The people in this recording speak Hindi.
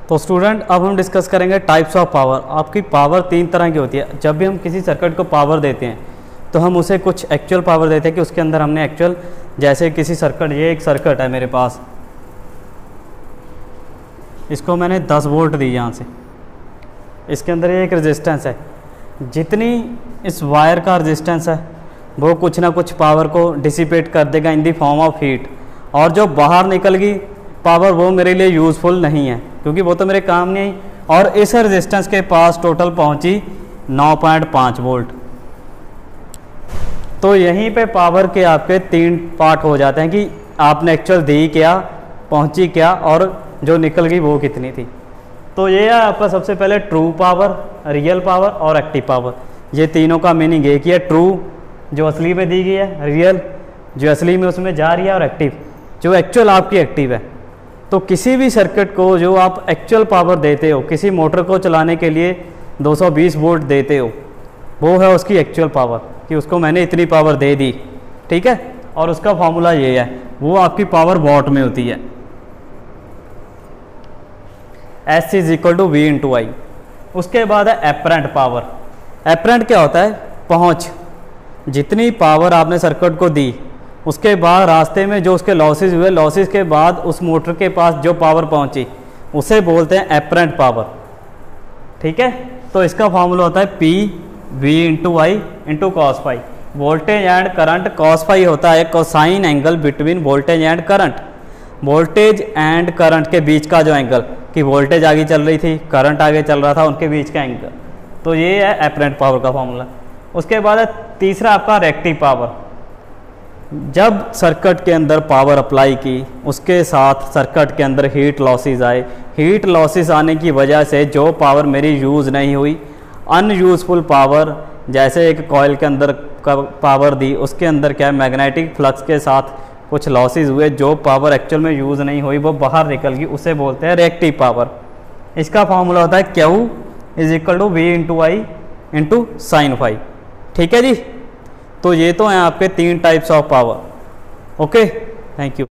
तो स्टूडेंट अब हम डिस्कस करेंगे टाइप्स ऑफ पावर। आपकी पावर तीन तरह की होती है। जब भी हम किसी सर्किट को पावर देते हैं तो हम उसे कुछ एक्चुअल पावर देते हैं कि उसके अंदर हमने एक्चुअल, जैसे किसी सर्किट, ये एक सर्किट है मेरे पास, इसको मैंने 10 वोल्ट दी यहाँ से, इसके अंदर ये एक रेजिस्टेंस है, जितनी इस वायर का रेजिस्टेंस है वो कुछ ना कुछ पावर को डिसिपेट कर देगा इन दी फॉर्म ऑफ हीट, और जो बाहर निकल गई पावर वो मेरे लिए यूज़फुल नहीं है क्योंकि वो तो मेरे काम नहीं आई। और इस रेजिस्टेंस के पास टोटल पहुंची 9.5 वोल्ट। तो यहीं पे पावर के आपके 3 पार्ट हो जाते हैं कि आपने एक्चुअल दी क्या, पहुंची क्या, और जो निकल गई वो कितनी थी। तो ये है आपका सबसे पहले ट्रू पावर, रियल पावर और एक्टिव पावर। ये तीनों का मीनिंग एक ही है, ट्रू जो असली में दी गई है, रियल जो असली में उसमें जा रही है, और एक्टिव जो एक्चुअल आपकी एक्टिव है। तो किसी भी सर्किट को जो आप एक्चुअल पावर देते हो, किसी मोटर को चलाने के लिए 220 वोल्ट देते हो, वो है उसकी एक्चुअल पावर कि उसको मैंने इतनी पावर दे दी, ठीक है। और उसका फॉर्मूला ये है, वो आपकी पावर वॉट में होती है, S = V/I। उसके बाद है एपरेंट पावर। एपरेंट क्या होता है? पहुंच। जितनी पावर आपने सर्किट को दी, उसके बाद रास्ते में जो उसके लॉसेस हुए, लॉसेस के बाद उस मोटर के पास जो पावर पहुंची उसे बोलते हैं एपरेंट पावर, ठीक है। तो इसका फॉर्मूला होता है PV/I × cos φ। Voltage and current, cos φ होता है cosine angle between voltage and current. Voltage and current के बीच का जो एंगल, कि वोल्टेज आगे चल रही थी, करंट आगे चल रहा था, उनके बीच का एंगल। तो ये है एपरेंट पावर का फॉर्मूला। उसके बाद है तीसरा आपका रिएक्टिव पावर। जब सर्किट के अंदर पावर अप्लाई की, उसके साथ सर्किट के अंदर हीट लॉसेस आए, हीट लॉसेस आने की वजह से जो पावर मेरी यूज़ नहीं हुई, अनयूजफुल पावर, जैसे एक कॉइल के अंदर पावर दी, उसके अंदर क्या है, मैग्नेटिक फ्लक्स के साथ कुछ लॉसेस हुए, जो पावर एक्चुअल में यूज़ नहीं हुई वो बाहर निकल गई, उसे बोलते हैं रिएक्टिव पावर। इसका फॉर्मूला होता है Q = V/I × sin φ, ठीक है जी। तो ये तो हैं आपके 3 types of power. Okay, thank you.